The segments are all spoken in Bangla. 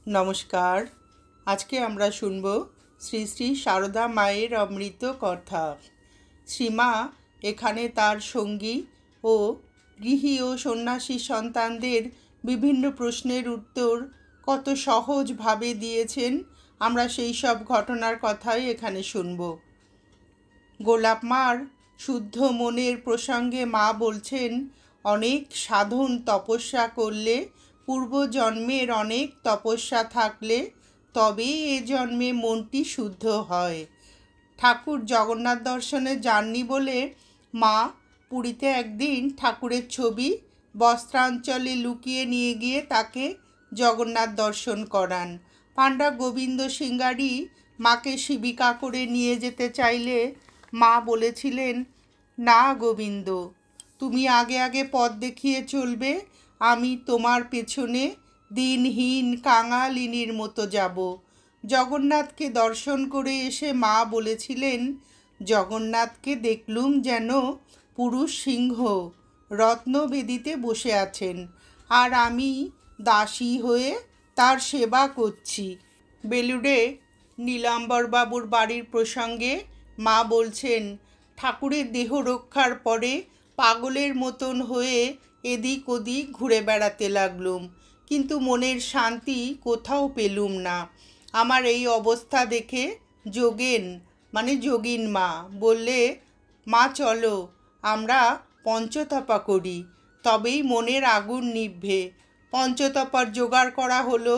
নমস্কার। আজকে আমরা শুনব শ্রী শ্রী সারদা মায়ের অমৃত কথা। শ্রীমা এখানে তার সঙ্গী ও গৃহী ও সন্ন্যাসী সন্তানদের বিভিন্ন প্রশ্নের উত্তর কত সহজভাবে দিয়েছেন। আমরা সেই সব ঘটনার কথাই এখানে শুনব। গোলাপ মার শুদ্ধ মনের প্রসঙ্গে মা বলছেন, অনেক সাধন তপস্যা করলে, পূর্বজন্মের অনেক তপস্যা থাকলে তবেই এ জন্মে মনটি শুদ্ধ হয়। ঠাকুর জগন্নাথ দর্শনে যাননি বলে মা পুরীতে একদিন ঠাকুরের ছবি বস্ত্রাঞ্চলে লুকিয়ে নিয়ে গিয়ে তাকে জগন্নাথ দর্শন করান। পাণ্ডা গোবিন্দ সিংহারি মাকে শিবিকা করে নিয়ে যেতে চাইলে মা বলেছিলেন, না গোবিন্দ, তুমি আগে আগে পথ দেখিয়ে চলবে, আমি তোমার পেছনে দিনহীন কাঙালিনীর মতো যাব। জগন্নাথকে দর্শন করে এসে মা বলেছিলেন, জগন্নাথকে দেখলুম যেন পুরুষ সিংহ রত্নবেদিতে বসে আছেন, আর আমি দাসী হয়ে তার সেবা করছি। বেলুড়ে নীলাম্বরবাবুর বাড়ির প্রসঙ্গে মা বলছেন, ঠাকুরের দেহ রক্ষার পরে পাগলের মতন হয়ে এদিক ওদিক ঘুরে বেড়াতে লাগলুম, কিন্তু মনের শান্তি কোথাও পেলুম না। আমার এই অবস্থা দেখে যোগেন যোগিন মা বললে, মা চলো আমরা পঞ্চতপা করি, তবেই মনের আগুন নিভবে। পঞ্চতপার জোগাড় করা হলো।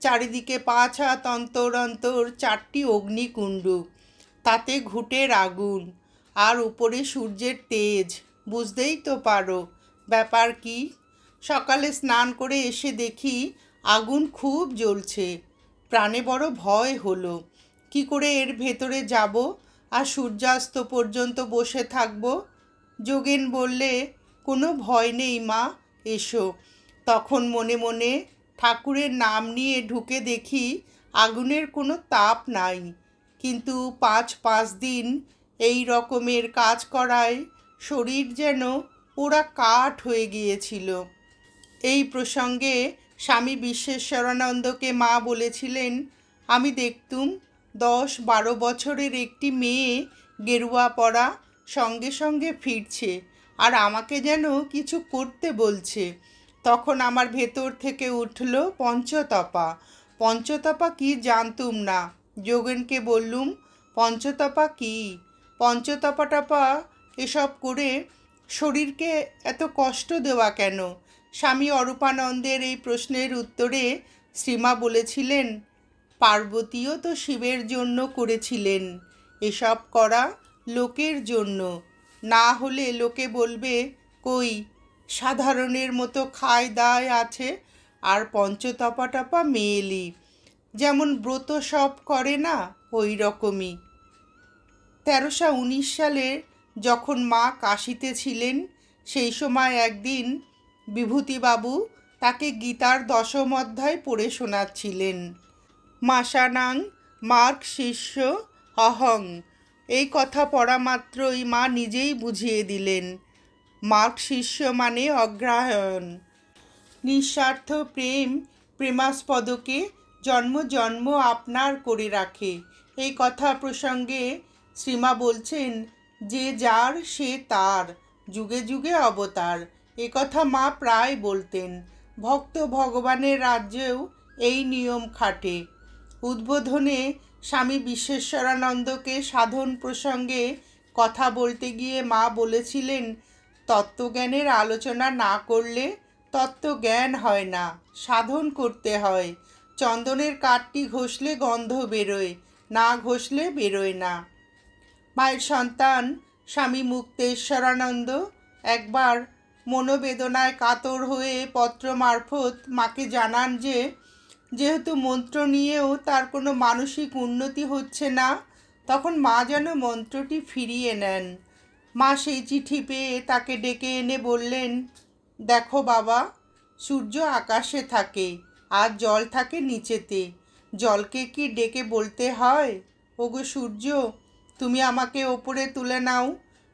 চারিদিকে 5 হাত অন্তর অন্তর 4টি অগ্নিকুণ্ড, তাতে ঘুঁটের আগুন, আর উপরে সূর্যের তেজ। বুঝতেই তো পারো ব্যাপার কি। সকালে স্নান করে এসে দেখি আগুন খুব জ্বলছে। প্রাণে বড় ভয় হলো, কি করে এর ভেতরে যাব আর সূর্যাস্ত পর্যন্ত বসে থাকব। যোগেন বললে, কোনো ভয় নেই মা, এসো। তখন মনে মনে ঠাকুরের নাম নিয়ে ঢুকে দেখি আগুনের কোনো তাপ নাই, কিন্তু 5 দিন এই রকমের কাজ করায় শরীর যেন পোড়া কাঠ হয়ে গিয়েছিল। এই প্রসঙ্গে স্বামী বিশ্বেশ্বরানন্দকে মা বলেছিলেন, আমি দেখতুম 10-12 বছরের একটি মেয়ে গেরুয়া পরা সঙ্গে সঙ্গে ফিরছে, আর আমাকে যেন কিছু করতে বলছে। তখন আমার ভেতর থেকে উঠল পঞ্চতপা। পঞ্চতপা কি জানতুম না। যোগেনকে বললুম, পঞ্চতপা কি? পঞ্চতপা এসব করে শরীরকে এত কষ্ট দেওয়া কেন? স্বামী অরূপানন্দের এই প্রশ্নের উত্তরে শ্রীমা বলেছিলেন, পার্বতীও তো শিবের জন্য করেছিলেন। এসব করা লোকের জন্য, না হলে লোকে বলবে, কই সাধারণের মতো খায় দায় আছে, আর পঞ্চতপা মেয়েলি, যেমন ব্রত সব করে না, ওই রকমই। 1319 সালে যখন মা কাশীতে ছিলেন, সেই সময় একদিন বিভূতিবাবু তাকে গীতার 10ম অধ্যায় পড়ে শোনাচ্ছিলেন। মাসানাং মার্গ শিষ্য অহং। এই কথা পড়া মাত্রই মা নিজেই বুঝিয়ে দিলেন, মার্গ শিষ্য মানে অগ্রহায়ণ। নিঃস্বার্থ প্রেম প্রেমাস্পদকে জন্ম জন্ম আপনার করে রাখে। এই কথা প্রসঙ্গে শ্রীমা বলছেন, যে যার সে তার, যুগে যুগে অবতার। এ কথা মা প্রায় বলতেন। ভক্ত ভগবানের রাজ্যেও এই নিয়ম খাটে। উদ্বোধনে স্বামী বিশ্বেশ্বরানন্দকে সাধন প্রসঙ্গে কথা বলতে গিয়ে মা বলেছিলেন, তত্ত্বজ্ঞানের আলোচনা না করলে তত্ত্বজ্ঞান হয় না, সাধন করতে হয়। চন্দনের কাঠটি ঘষলে গন্ধ বেরোয়, না ঘষলে বেরোয় না। মায়ের সন্তান স্বামী মুক্তেশ্বরানন্দ একবার মনোবেদনায় কাতর হয়ে পত্র মারফত মাকে জানান যে, যেহেতু মন্ত্র নিয়েও তার কোনো মানসিক উন্নতি হচ্ছে না, তখন মা যেন মন্ত্রটি ফিরিয়ে নেন। মা সেই চিঠি পেয়ে তাকে ডেকে এনে বললেন, দেখো বাবা, সূর্য আকাশে থাকে আর জল থাকে নিচেতে। জলকে কি ডেকে বলতে হয়, ওগো সূর্য, তুমি আমাকে ওপরে তুলে নাও।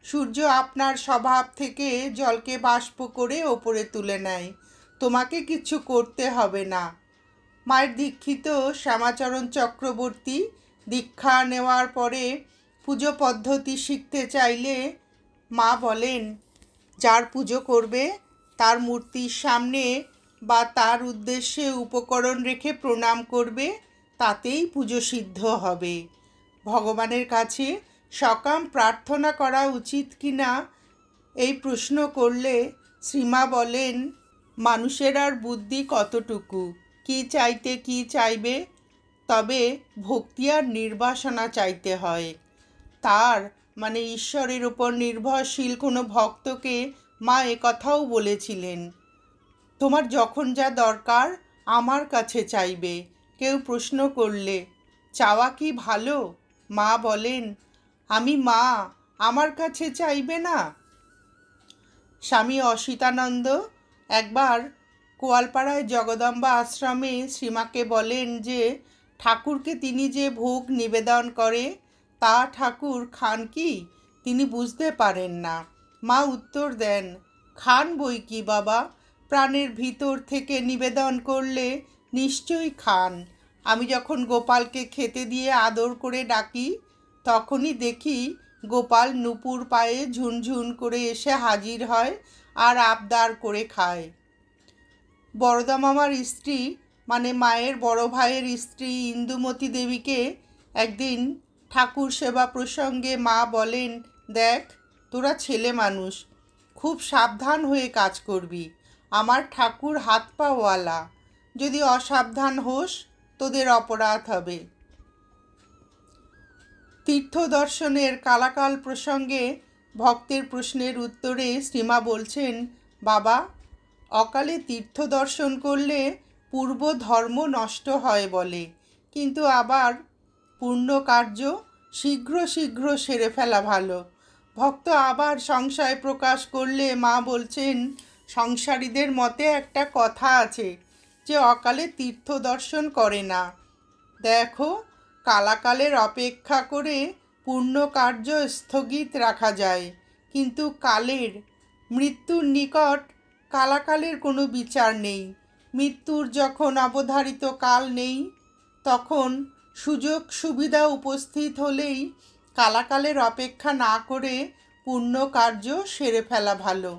সূর্য আপনার স্বভাব থেকে জলকে বাষ্প করে ওপরে তুলে নেয়, তোমাকে কিছু করতে হবে না। মায়ের দীক্ষিত শ্যামাচরণ চক্রবর্তী দীক্ষা নেওয়ার পরে পুজো পদ্ধতি শিখতে চাইলে মা বলেন, যার পুজো করবে তার মূর্তির সামনে বা তার উদ্দেশ্যে উপকরণ রেখে প্রণাম করবে, তাতেই পুজো সিদ্ধ হবে। ভগবানের কাছে সকাম প্রার্থনা করা উচিত কি না এই প্রশ্ন করলে শ্রীমা বলেন, মানুষের আর বুদ্ধি কতটুকু, কি চাইতে কি চাইবে, তবে ভক্তি আর নির্বাসনা চাইতে হয়। তার মানে ঈশ্বরের উপর নির্ভরশীল কোনো ভক্তকে মা একথাও বলেছিলেন, তোমার যখন যা দরকার আমার কাছে চাইবে। কেউ প্রশ্ন করলে, চাওয়া কি ভালো? মা বলেন, আমি মা, আমার কাছে চাইবে না? স্বামী অসিতানন্দ একবার কোয়ালপাড়ায় জগদম্বা আশ্রমে শ্রীমাকে বলেন যে ঠাকুরকে তিনি যে ভোগ নিবেদন করে তা ঠাকুর খান কি? তিনি বুঝতে পারেন না। মা উত্তর দেন, খান বই কি বাবা, প্রাণের ভিতর থেকে নিবেদন করলে নিশ্চয়ই খান। আমি যখন গোপালকে খেতে দিয়ে আদর করে ডাকি তখনই দেখি গোপাল নুপুর পায়ে ঝুনঝুন করে এসে হাজির হয় আর আবদার করে খায়। বরদা মামার স্ত্রী মানে মায়ের বড় ভাইয়ের স্ত্রী ইন্দুমতী দেবীকে একদিন ঠাকুর সেবা প্রসঙ্গে মা বলেন, দেখ তোরা ছেলে মানুষ, খুব সাবধান হয়ে কাজ করবি। আমার ঠাকুর হাত পাওয়ালা, যদি অসাবধান হোস তোদের অপরাধ হবে। তীর্থ দর্শনের কালাকাল প্রসঙ্গে ভক্তের প্রশ্নের উত্তরে শ্রীমা বলছেন, বাবা, অকালে তীর্থ দর্শন করলে পূর্ব ধর্ম নষ্ট হয় বলে, কিন্তু আবার পূর্ণ কার্য শীঘ্র শীঘ্র সেরে ফেলা ভালো। ভক্ত আবার সংশয় প্রকাশ করলে মা বলছেন, সংসারীদের মতে একটা কথা আছে যে অকালে তীর্থ দর্শন করে না। দেখো, কালাকালের অপেক্ষা করে পূর্ণ কার্য স্থগিত রাখা যায়, কিন্তু কালের মৃত্যুর নিকট কালাকালের কোনো বিচার নেই। মৃত্যুর যখন অবধারিত কাল নেই তখন সুযোগ সুবিধা উপস্থিত হলেই কালাকালের অপেক্ষা না করে পূর্ণ কার্য সেরে ফেলা ভালো।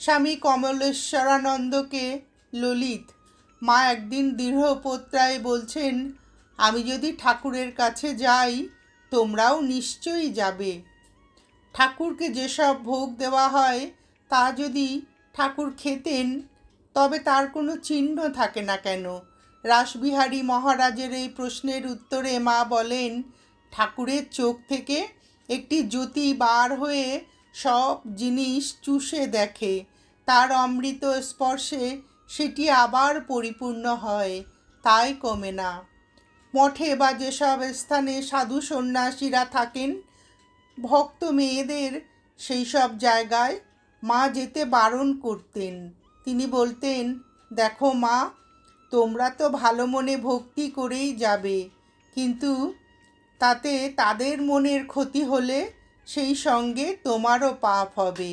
স্বামী কমলেশ্বরানন্দকে ললিত মা একদিন দৃঢ়প্রত্যয়ে বলছেন, আমি যদি ঠাকুরের কাছে যাই তোমরাও নিশ্চয়ই যাবে। ঠাকুরকে যেসব ভোগ দেওয়া হয় তা যদি ঠাকুর খেতেন তবে তার কোনো চিহ্ন থাকে না কেন? রাসবিহারী মহারাজের এই প্রশ্নের উত্তরে মা বলেন, ঠাকুরের চোখ থেকে একটি জ্যোতি বার হয়ে সব জিনিস চুষে দেখে, তার অমৃত স্পর্শে সেটি আবার পরিপূর্ণ হয়, তাই কমে না। মঠে বা যেসব স্থানে সাধু সন্ন্যাসীরা থাকেন, ভক্ত মেয়েদের সেই সব জায়গায় মা যেতে বারণ করতেন। তিনি বলতেন, দেখো মা, তোমরা তো ভালো মনে ভক্তি করেই যাবে, কিন্তু তাতে তাদের মনের ক্ষতি হলে সেই সঙ্গে তোমারও পাপ হবে।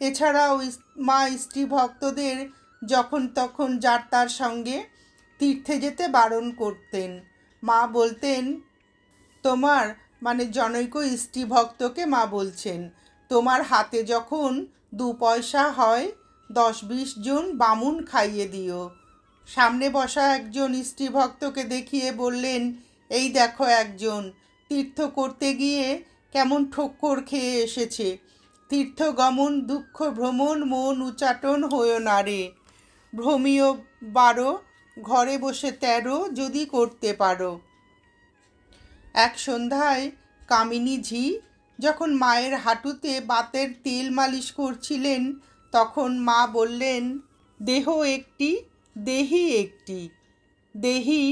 এছাড়াও মা স্ত্রী ভক্তদের যখন তখন যার তার সঙ্গে তীর্থে যেতে বারণ করতেন। মা বলতেন, তোমার মানে জনৈক স্ত্রী ভক্তকে মা বলছেন, তোমার হাতে যখন 2 পয়সা হয় 10-20 জন বামুন খাইয়ে দিও। সামনে বসা একজন স্ত্রী ভক্তকে দেখিয়ে বললেন, এই দেখো একজন তীর্থ করতে গিয়ে কেমন ঠোক্কর খেয়ে এসেছে। তীর্থ গমন দুঃখ ভ্রমণ, মন উচাটন হয়েও না রে। ভ্রমীয় 12, ঘরে বসে 13 যদি করতে পারো। এক সন্ধ্যায় কামিনী ঝি যখন মায়ের হাঁটুতে বাতের তেল মালিশ করছিলেন তখন মা বললেন, দেহ একটি, দেহি একটি। দেহি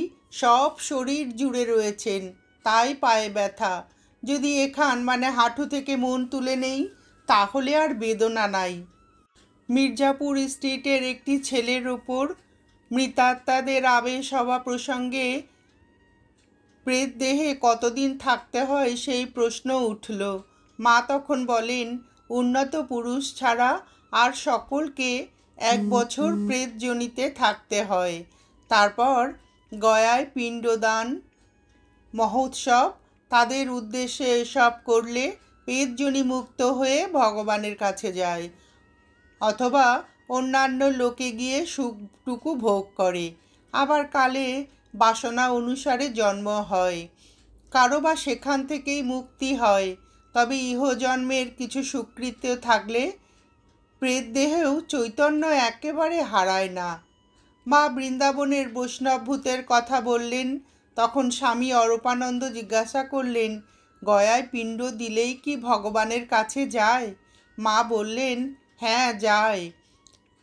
সব শরীর জুড়ে রয়েছেন, তাই পায়ে ব্যথা। যদি এখান মানে হাঁটু থেকে মন তুলে নেই তাহলে আর বেদনা নাই। মির্জাপুর স্ট্রিটের একটি ছেলের ওপর মৃতাত্মাদের আবেশ হওয়া প্রসঙ্গে প্রেত দেহে কতদিন থাকতে হয় সেই প্রশ্ন উঠল। মা তখন বলেন, উন্নত পুরুষ ছাড়া আর সকলকে 1 বছর প্রেত যোনিতে থাকতে হয়। তারপর গয়ায় পিণ্ডদান মহোৎসব, তাদের উদ্দেশ্যে এসব করলে পেটজনি মুক্ত হয়ে ভগবানের কাছে যায়, অথবা অন্যান্য লোকে গিয়ে সুখটুকু ভোগ করে। আবার কালে বাসনা অনুসারে জন্ম হয়, কারো বা সেখান থেকেই মুক্তি হয়। তবে ইহজন্মের কিছু সুকৃত্য থাকলে প্রেতদেহেও চৈতন্য একেবারে হারায় না। মা বৃন্দাবনের বৈষ্ণবভূতের কথা বললেন। তখন স্বামী অরূপানন্দ জিজ্ঞাসা করলেন, গয়ায় পিণ্ড দিলেই কি ভগবানের কাছে যায়? মা বললেন, হ্যাঁ যায়।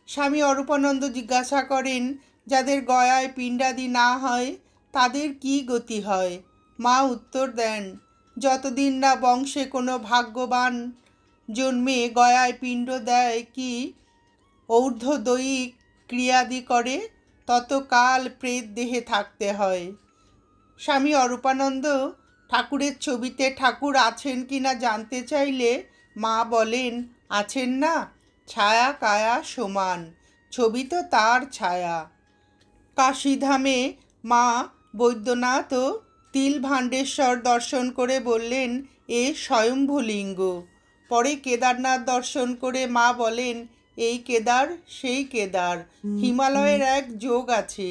স্বামী অরূপানন্দ জিজ্ঞাসা করেন, যাদের গয়ায় পিণ্ডাদি না হয় তাদের কি গতি হয়? মা উত্তর দেন, যতদিন না বংশে কোনো ভাগ্যবান জন্মে গয়ায় পিণ্ড দেয় কি ঊর্ধ্বদয়িক ক্রিয়াদি করে, ততকাল প্রেত দেহে থাকতে হয়। স্বামী অরূপানন্দ ঠাকুরের ছবিতে ঠাকুর আছেন কিনা জানতে চাইলে মা বলেন, আছেন না, ছায়া কায়া সমান, ছবি তো তার ছায়া। কাশীধামে মা বৈদ্যনাথ ও তিলভাণ্ডেশ্বর দর্শন করে বললেন, এ স্বয়ম্ভুলিঙ্গ। পরে কেদারনাথ দর্শন করে মা বলেন, এই কেদার সেই কেদার, হিমালয়ের এক যোগ আছে,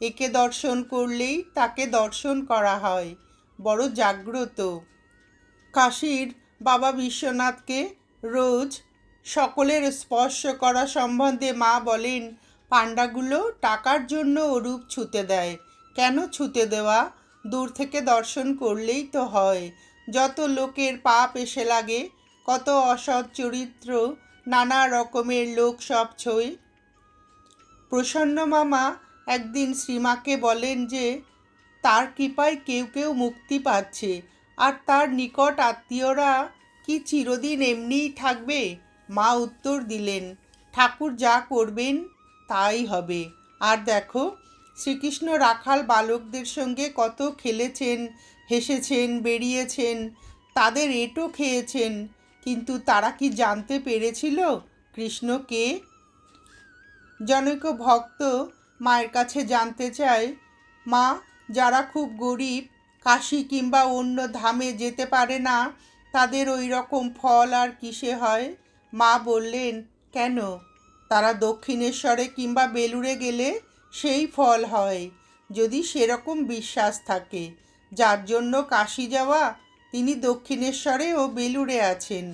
একে দর্শন করলেই তাকে দর্শন করা হয়, বড় জাগ্রত। কাশীর বাবা বিশ্বনাথকে রোজ সকলের স্পর্শ করা সম্বন্ধে মা বলেন, পাণ্ডাগুলো টাকার জন্য ওরূপ ছুতে দেয়। কেন ছুতে দেওয়া? দূর থেকে দর্শন করলেই তো হয়। যত লোকের পাপ এসে লাগে, কত অসৎ চরিত্র, নানা রকমের লোক সব ছোঁয়। প্রসন্ন মামা একদিন শ্রীমাকে বলেন যে তার কৃপায় কেউ কেউ মুক্তি পাচ্ছে, আর তার নিকট আত্মীয়রা কি চিরদিন এমনিই থাকবে? মা উত্তর দিলেন, ঠাকুর যা করবেন তাই হবে। আর দেখো, শ্রীকৃষ্ণ রাখাল বালকদের সঙ্গে কত খেলেছেন, হেসেছেন, বেরিয়েছেন, তাদের এঁটো খেয়েছেন, কিন্তু তারা কি জানতে পেরেছিল কৃষ্ণ কে? জনৈক ভক্ত মায়ের কাছে জানতে চায়, মা, যারা খুব গরিব, কাশী কিংবা অন্য ধামে যেতে পারে না, তাদের ওই রকম ফল আর কিসে হয়? মা বললেন, কেন, তারা দক্ষিণেশ্বরে কিংবা বেলুড়ে গেলে সেই ফল হয়, যদি সেরকম বিশ্বাস থাকে। যার জন্য কাশী যাওয়া, তিনি দক্ষিণেশ্বরে ও বেলুড়ে আছেন।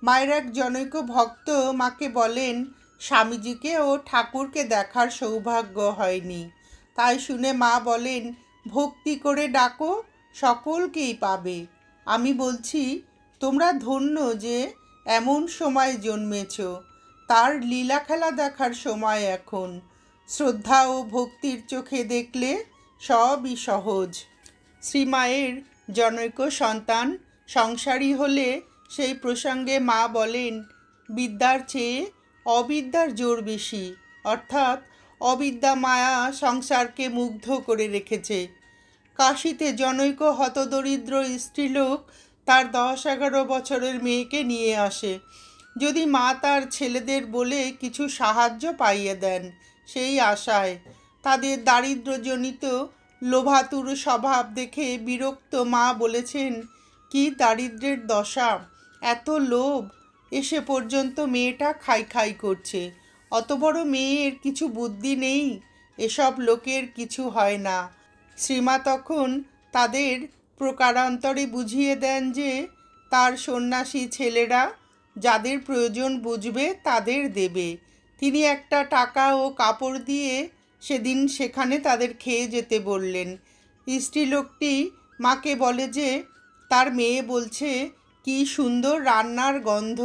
মায়ের এক জনৈক ভক্ত মাকে বলেন, স্বামীজিকে ও ঠাকুরকে দেখার সৌভাগ্য হয়নি। তাই শুনে মা বলেন, ভক্তি করে ডাকো, সকলকেই পাবে। আমি বলছি, তোমরা ধন্য যে এমন সময় জন্মেছ। তার লীলা খেলা দেখার সময় এখন। শ্রদ্ধা ও ভক্তির চোখে দেখলে সবই সহজ। শ্রীমায়ের জনৈক সন্তান সংসারী হলে সেই প্রসঙ্গে মা বলেন, বিদ্যার চেয়ে অবিদ্যার জোর বেশি, অর্থাৎ অবিদ্যা মায়া সংসারকে মুগ্ধ করে রেখেছে। কাশীতে জনৈক হতদরিদ্র স্ত্রীলোক তার 10-11 বছরের মেয়েকে নিয়ে আসে, যদি মা তার ছেলেদের বলে কিছু সাহায্য পাইয়ে দেন, সেই আশায়। তাদের দারিদ্র্যজনিত লোভাতুর স্বভাব দেখে বিরক্ত মা বলেছেন, কি দারিদ্র্যের দশা, এত লোভ, এসে পর্যন্ত মেয়েটা খাই খাই করছে। অত বড় মেয়ের কিছু বুদ্ধি নেই, এসব লোকের কিছু হয় না। শ্রীমা তখন তাদের প্রকারান্তরে বুঝিয়ে দেন যে তার সন্ন্যাসী ছেলেরা যাদের প্রয়োজন বুঝবে তাদের দেবে। তিনি একটা টাকা ও কাপড় দিয়ে সেদিন সেখানে তাদের খেয়ে যেতে বললেন। স্ত্রীলোকটি মাকে বলে যে তার মেয়ে বলছে, কি সুন্দর রান্নার গন্ধ।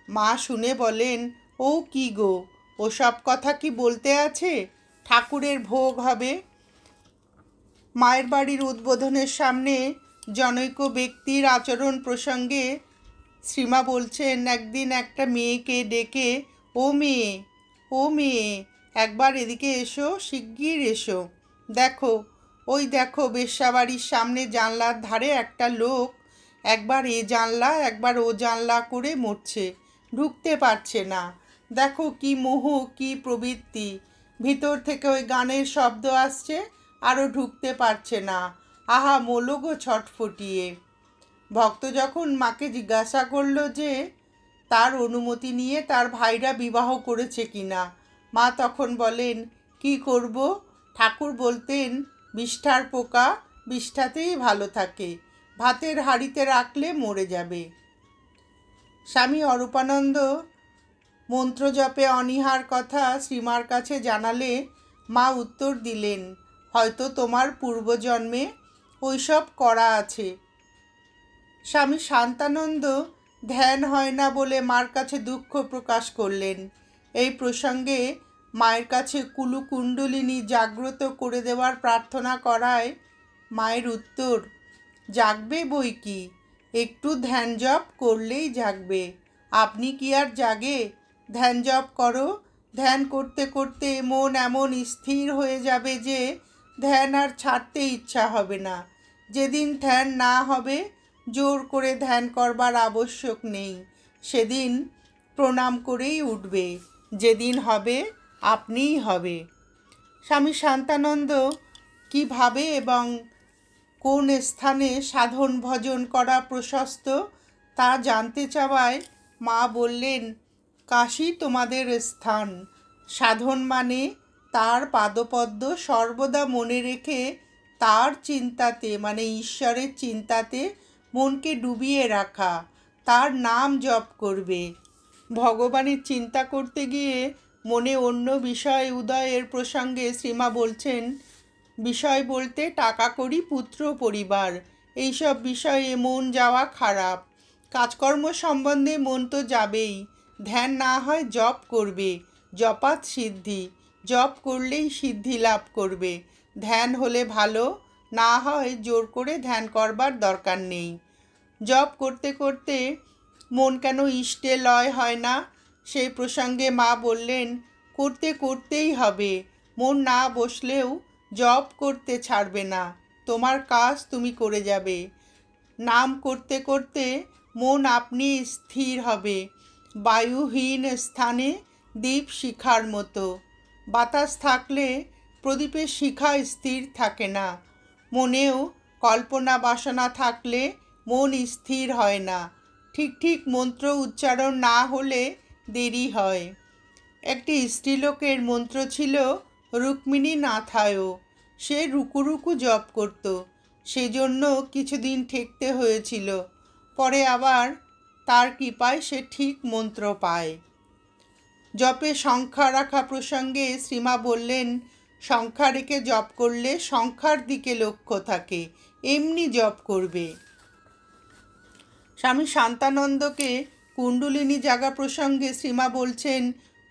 মা শুনে বলেন, ও কি গো, ওসব কথা কি বলতে আছে, ঠাকুরের ভোগ হবে। মায়ের বাড়ির উদ্বোধনের সামনে জনৈক ব্যক্তির আচরণ প্রসঙ্গে শ্রীমা বলছেন, একদিন একটা মেয়েকে ডেকে, ও মেয়ে, ও মেয়ে, একবার এদিকে এসো, শিগগির এসো। দেখো, ওই দেখো, বেশ্যাবাড়ির সামনে জানলার ধারে একটা লোক একবার এ জানলা একবার ও জানলা করে মরছে, ঢুকতে পারছে না। দেখো কি মোহ, কি প্রবৃত্তি। ভিতর থেকে ওই গানের শব্দ আসছে, আরও ঢুকতে পারছে না। আহা মোলগো ছটফটিয়ে। ভক্ত যখন মাকে জিজ্ঞাসা করলো যে তার অনুমতি নিয়ে তার ভাইরা বিবাহ করেছে কিনা, মা তখন বলেন, কি করব, ঠাকুর বলতেন বিষ্ঠার পোকা বিষ্ঠাতেই ভালো থাকে, ভাতের হাঁড়িতে রাখলে মরে যাবে। স্বামী অরূপানন্দ মন্ত্র জপে অনীহার কথা শ্রীমার কাছে জানালে মা উত্তর দিলেন, হয়তো তোমার পূর্বজন্মে ওইসব করা আছে। স্বামী শান্তানন্দ ধ্যান হয় না বলে মার কাছে দুঃখ প্রকাশ করলেন। এই প্রসঙ্গে মায়ের কাছে কুলকুণ্ডলিনী জাগ্রত করে দেওয়ার প্রার্থনা করায় মায়ের উত্তর, জাগবে বই কি, একটু ধ্যান জপ করলেই জাগবে। আপনি কি আর জাগে? ধ্যান জপ করো, ধ্যান করতে করতে মন এমন স্থির হয়ে যাবে যে ধ্যান আর ছাড়তে ইচ্ছা হবে না। যেদিন ধ্যান না হবে, জোর করে ধ্যান করবার আবশ্যক নেই, সেদিন প্রণাম করেই উঠবে। যেদিন হবে আপনিই হবে। স্বামী শান্তানন্দ কীভাবে এবং কোন স্থানে সাধন ভজন করা প্রশস্ত তা জানতে চাওয়ায় মা বললেন, কাশী তোমাদের স্থান। সাধন মানে তার পাদপদ্ম সর্বদা মনে রেখে তার চিন্তাতে মানে ঈশ্বরের চিন্তাতে মনকে ডুবিয়ে রাখা, তার নাম জপ করবে। ভগবানের চিন্তা করতে গিয়ে মনে অন্য বিষয় উদয়ের প্রসঙ্গে শ্রীমা বলছেন, বিষয় বলতে টাকা কড়ি পুত্র পরিবার, এইসব বিষয়ে মন যাওয়া খারাপ। কাজকর্ম সম্বন্ধে মন তো যাবেই। ধ্যান না হয় জপ করবে, জপাত সিদ্ধি, জপ করলেই সিদ্ধি লাভ করবে। ধ্যান হলে ভালো, না হয় জোর করে ধ্যান করবার দরকার নেই। জপ করতে করতে মন কেন ইষ্টে লয় হয় না, সেই প্রসঙ্গে মা বললেন, করতে করতেই হবে। মন না বসলেও জপ করতে ছাড়বে না, তোমার কাজ তুমি করে যাবে। নাম করতে করতে মন আপনি স্থির হবে, বায়ুহীন স্থানে দ্বীপ শিখার মতো। বাতাস থাকলে প্রদীপের শিখা স্থির থাকে না। মনেও কল্পনা বাসনা থাকলে মন স্থির হয় না। ঠিক ঠিক মন্ত্র উচ্চারণ না হলে দেরি হয়। একটি স্ত্রীলোকের মন্ত্র ছিল রুক্মিণী নাথায়। সে রুকু রুকু জপ করত, সেজন্য কিছুদিন ঠেকতে হয়েছিল। পরে আবার তার কৃপায় সে ঠিক মন্ত্র পায়। জপে সংখ্যা রাখা প্রসঙ্গে শ্রীমা বললেন, সংখ্যা রেখে জপ করলে সংখ্যার দিকে লক্ষ্য থাকে, এমনি জপ করবে। স্বামী শান্তানন্দকে কুণ্ডলিনী জাগা প্রসঙ্গে শ্রীমা বলছেন,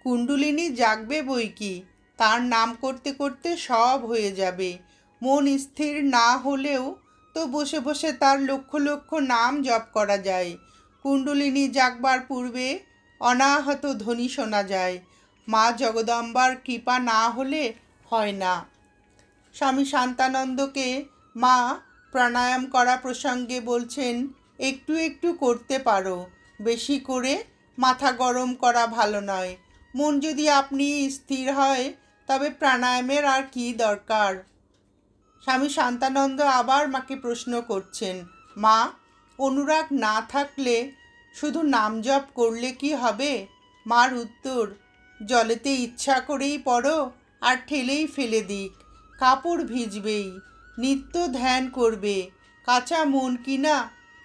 কুণ্ডলিনী জাগবে বই কি, তার নাম করতে করতে সব হয়ে যাবে। মন স্থির না হলেও তো বসে বসে তার লক্ষ লক্ষ নাম জপ করা যায়। কুণ্ডলিনী জাগবার পূর্বে অনাহত ধ্বনি শোনা যায়। মা জগদম্বার কৃপা না হলে হয় না। স্বামী শান্তানন্দকে মা প্রাণায়াম করা প্রসঙ্গে বলছেন, একটু একটু করতে পারো, বেশি করে মাথা গরম করা ভালো নয়। মন যদি আপনি স্থির হয় তবে প্রাণায়ামের আর কি দরকার। স্বামী শান্তানন্দ আবার মাকে প্রশ্ন করছেন, মা, অনুরাগ না থাকলে শুধু নাম জপ করলে কি হবে? মার উত্তর, জলেতে ইচ্ছা করেই পড়ো আর ঠেলেই ফেলে দিক, কাপড় ভিজবেই। নিত্য ধ্যান করবে, কাঁচা মন কিনা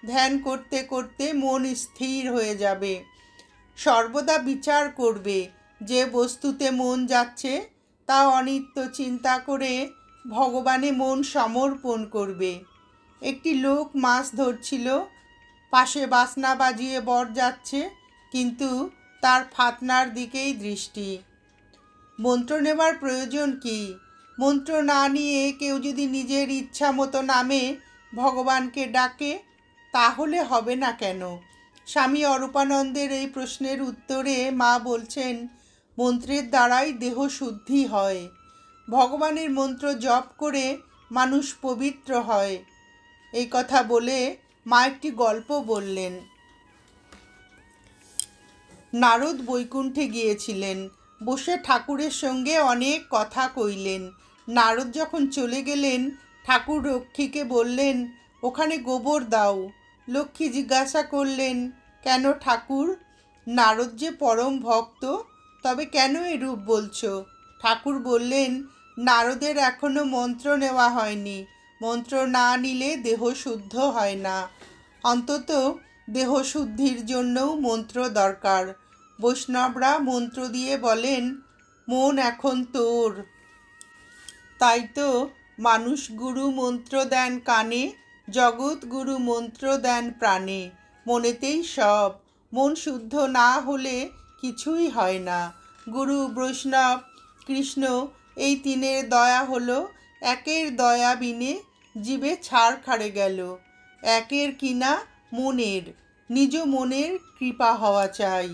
ধ্যান করতে করতে মন স্থির হয়ে যাবে। সর্বদা বিচার করবে, যে বস্তুতে মন যাচ্ছে তা অনিত্য চিন্তা করে ভগবানে মন সমর্পণ করবে। একটি লোক মাছ ধরছিল, পাশে বাসনা বাজিয়ে বর যাচ্ছে, কিন্তু তার ফাতনার দিকেই দৃষ্টি। মন্ত্র নেবার প্রয়োজন কি? মন্ত্র না নিয়ে কেউ যদি নিজের ইচ্ছা মতো নামে ভগবানকে ডাকে, তাহলে হবে না কেন? স্বামী অরূপানন্দের এই প্রশ্নের উত্তরে মা বলছেন, মন্ত্রের দ্বারাই দেহ শুদ্ধি হয়। ভগবানের মন্ত্র জপ করে মানুষ পবিত্র হয়। এই কথা বলে মা একটি গল্প বললেন। নারদ বৈকুণ্ঠে গিয়েছিলেন। বসে ঠাকুরের সঙ্গে অনেক কথা কইলেন। নারদ যখন চলে গেলেন, ঠাকুর লক্ষ্মীকে বললেন, ওখানে গোবর দাও। লক্ষ্মী জিজ্ঞাসা করলেন, কেন ঠাকুর? নারদ যে পরম ভক্ত, তবে কেন এরূপ বলছো? ঠাকুর বললেন, নারদের এখনো মন্ত্র নেওয়া হয়নি। মন্ত্র না নিলে দেহ শুদ্ধ হয় না। অন্তত দেহ শুদ্ধির জন্যও মন্ত্র দরকার। বৈষ্ণবরা মন্ত্র দিয়ে বলেন, মন এখন তোর। তাই তো মানুষ গুরু মন্ত্র দেন কানে, জগৎ গুরু মন্ত্র দেন প্রাণে। মনেতেই সব। মন শুদ্ধ না হলে কিছুই হয় না। গুরু, বৈষ্ণব, কৃষ্ণ এই তিনের দয়া হলো, একের দয়া বিনে জীবে ছাড় খাড়ে গেল। একের কিনা মনের, নিজ মনের কৃপা হওয়া চাই।